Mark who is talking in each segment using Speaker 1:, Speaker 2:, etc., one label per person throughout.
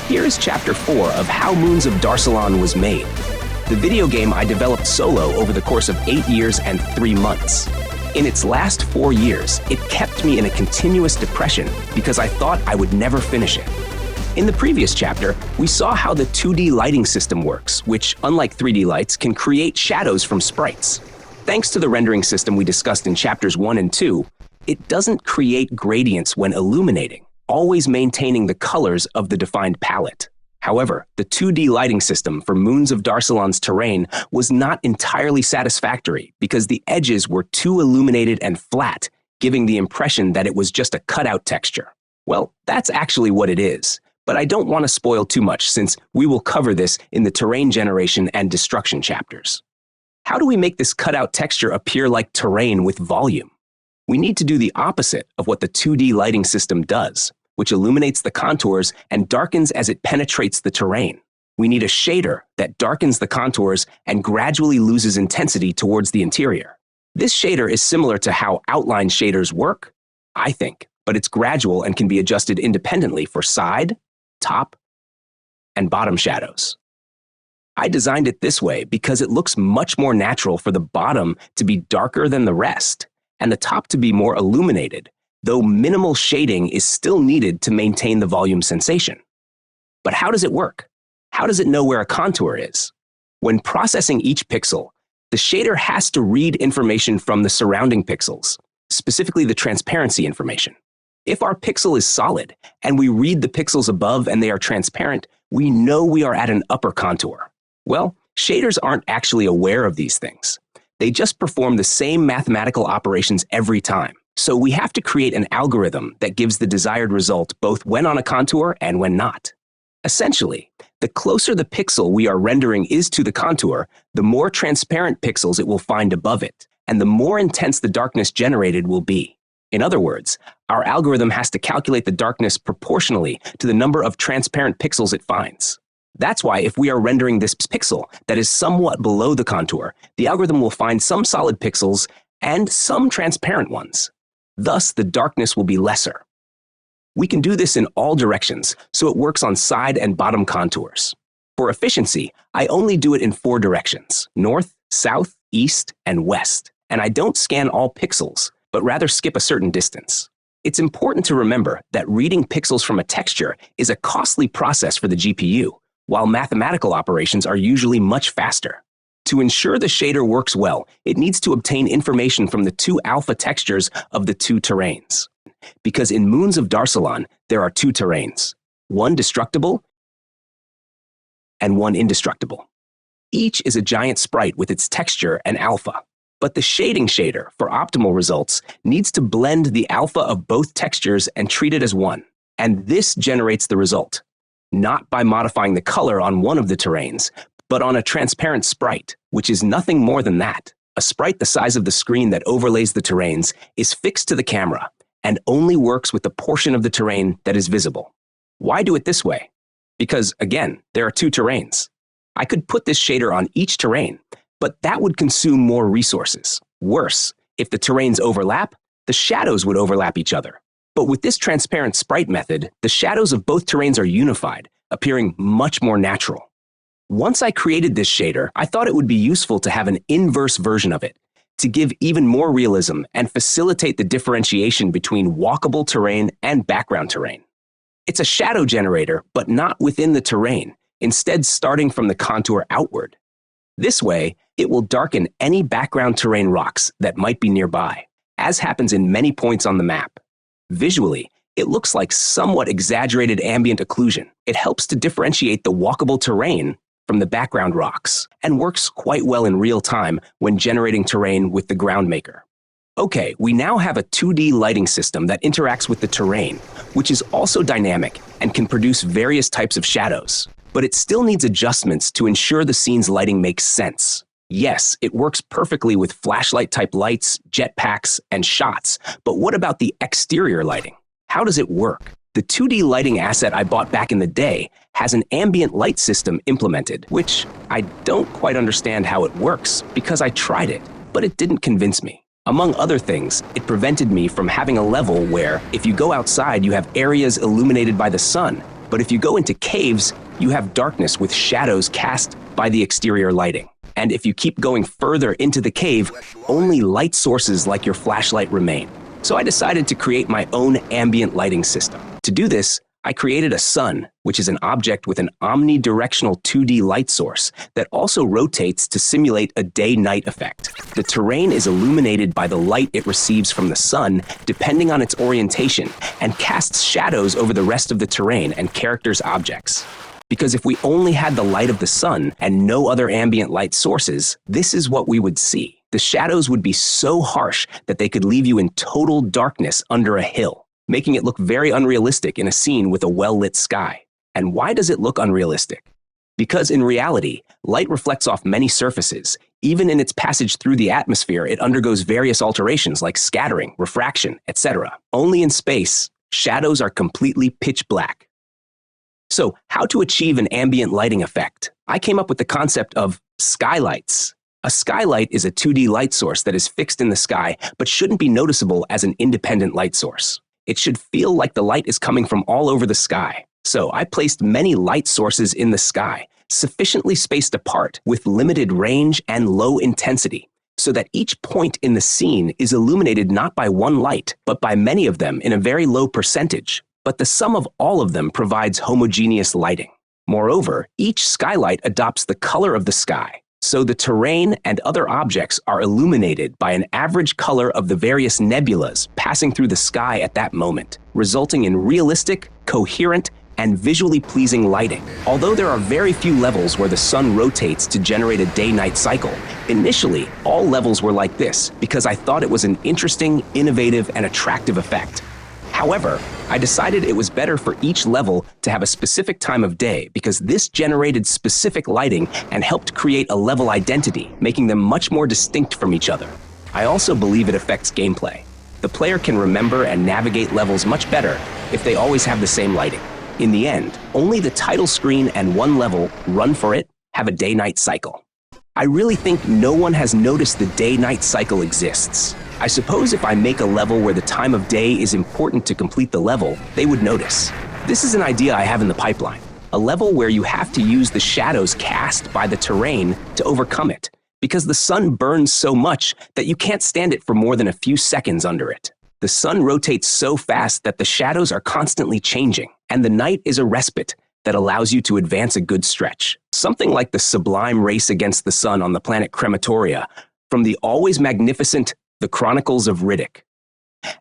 Speaker 1: Here is Chapter 4 of how Moons of Darsalon was made. The video game I developed solo over the course of 8 years and 3 months. In its last 4 years, it kept me in a continuous depression because I thought I would never finish it. In the previous chapter, we saw how the 2D lighting system works, which, unlike 3D lights, can create shadows from sprites. Thanks to the rendering system we discussed in chapters 1 and 2, it doesn't create gradients when illuminating, always maintaining the colors of the defined palette. However, the 2D lighting system for Moons of Darsalon's terrain was not entirely satisfactory because the edges were too illuminated and flat, giving the impression that it was just a cutout texture. Well, that's actually what it is, but I don't want to spoil too much since we will cover this in the terrain generation and destruction chapters. How do we make this cutout texture appear like terrain with volume? We need to do the opposite of what the 2D lighting system does, which illuminates the contours and darkens as it penetrates the terrain. We need a shader that darkens the contours and gradually loses intensity towards the interior. This shader is similar to how outline shaders work, I think, but it's gradual and can be adjusted independently for side, top, and bottom shadows. I designed it this way because it looks much more natural for the bottom to be darker than the rest, and the top to be more illuminated, though minimal shading is still needed to maintain the volume sensation. But how does it work? How does it know where a contour is? When processing each pixel, the shader has to read information from the surrounding pixels, specifically the transparency information. If our pixel is solid and we read the pixels above and they are transparent, we know we are at an upper contour. Well, shaders aren't actually aware of these things. They just perform the same mathematical operations every time. So we have to create an algorithm that gives the desired result both when on a contour and when not. Essentially, the closer the pixel we are rendering is to the contour, the more transparent pixels it will find above it, and the more intense the darkness generated will be. In other words, our algorithm has to calculate the darkness proportionally to the number of transparent pixels it finds. That's why if we are rendering this pixel that is somewhat below the contour, the algorithm will find some solid pixels and some transparent ones. Thus, the darkness will be lesser. We can do this in all directions, so it works on side and bottom contours. For efficiency, I only do it in 4 directions: north, south, east, and west. And I don't scan all pixels, but rather skip a certain distance. It's important to remember that reading pixels from a texture is a costly process for the GPU, while mathematical operations are usually much faster. To ensure the shader works well, it needs to obtain information from the 2 alpha textures of the 2 terrains. Because in Moons of Darsalon, there are 2 terrains, one destructible and one indestructible. Each is a giant sprite with its texture and alpha. But the shading shader, for optimal results, needs to blend the alpha of both textures and treat it as one. And this generates the result, not by modifying the color on one of the terrains, but on a transparent sprite, which is nothing more than that. A sprite the size of the screen that overlays the terrains is fixed to the camera and only works with the portion of the terrain that is visible. Why do it this way? Because, again, there are 2 terrains. I could put this shader on each terrain, but that would consume more resources. Worse, if the terrains overlap, the shadows would overlap each other. But with this transparent sprite method, the shadows of both terrains are unified, appearing much more natural. Once I created this shader, I thought it would be useful to have an inverse version of it, to give even more realism and facilitate the differentiation between walkable terrain and background terrain. It's a shadow generator, but not within the terrain, instead starting from the contour outward. This way, it will darken any background terrain rocks that might be nearby, as happens in many points on the map. Visually, it looks like somewhat exaggerated ambient occlusion. It helps to differentiate the walkable terrain from the background rocks, and works quite well in real time when generating terrain with the ground maker. Okay, we now have a 2D lighting system that interacts with the terrain, which is also dynamic and can produce various types of shadows. But it still needs adjustments to ensure the scene's lighting makes sense. Yes, it works perfectly with flashlight-type lights, jetpacks, and shots, but what about the exterior lighting? How does it work? The 2D lighting asset I bought back in the day has an ambient light system implemented, which I don't quite understand how it works because I tried it, but it didn't convince me. Among other things, it prevented me from having a level where, if you go outside, you have areas illuminated by the sun, But if you go into caves, you have darkness with shadows cast by the exterior lighting. And if you keep going further into the cave, only light sources like your flashlight remain. So I decided to create my own ambient lighting system. To do this, I created a sun, which is an object with an omnidirectional 2D light source that also rotates to simulate a day-night effect. The terrain is illuminated by the light it receives from the sun, depending on its orientation, and casts shadows over the rest of the terrain and characters' objects. Because if we only had the light of the sun and no other ambient light sources, this is what we would see. The shadows would be so harsh that they could leave you in total darkness under a hill, making it look very unrealistic in a scene with a well-lit sky. And why does it look unrealistic? Because in reality, light reflects off many surfaces. Even in its passage through the atmosphere, it undergoes various alterations like scattering, refraction, etc. Only in space, shadows are completely pitch black. So, how to achieve an ambient lighting effect? I came up with the concept of skylights. A skylight is a 2D light source that is fixed in the sky, but shouldn't be noticeable as an independent light source. It should feel like the light is coming from all over the sky. So I placed many light sources in the sky, sufficiently spaced apart with limited range and low intensity, so that each point in the scene is illuminated not by one light, but by many of them in a very low percentage. But the sum of all of them provides homogeneous lighting. Moreover, each skylight adopts the color of the sky, so the terrain and other objects are illuminated by an average color of the various nebulas passing through the sky at that moment, resulting in realistic, coherent, and visually pleasing lighting. Although there are very few levels where the sun rotates to generate a day-night cycle, initially, all levels were like this because I thought it was an interesting, innovative, and attractive effect. However, I decided it was better for each level to have a specific time of day because this generated specific lighting and helped create a level identity, making them much more distinct from each other. I also believe it affects gameplay. The player can remember and navigate levels much better if they always have the same lighting. In the end, only the title screen and one level, Run for It, have a day-night cycle. I really think no one has noticed the day-night cycle exists. I suppose if I make a level where the time of day is important to complete the level, they would notice. This is an idea I have in the pipeline. A level where you have to use the shadows cast by the terrain to overcome it, because the sun burns so much that you can't stand it for more than a few seconds under it. The sun rotates so fast that the shadows are constantly changing, and the night is a respite that allows you to advance a good stretch. Something like the sublime race against the sun on the planet Crematoria, from the always magnificent The Chronicles of Riddick.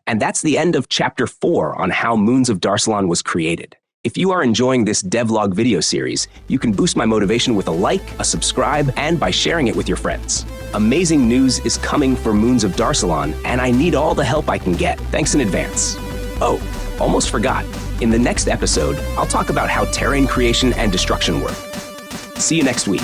Speaker 1: And that's the end of Chapter 4 on how Moons of Darsalon was created. If you are enjoying this devlog video series, you can boost my motivation with a like, a subscribe, and by sharing it with your friends. Amazing news is coming for Moons of Darsalon, and I need all the help I can get. Thanks in advance. Oh, almost forgot. In the next episode, I'll talk about how terrain creation and destruction work. See you next week.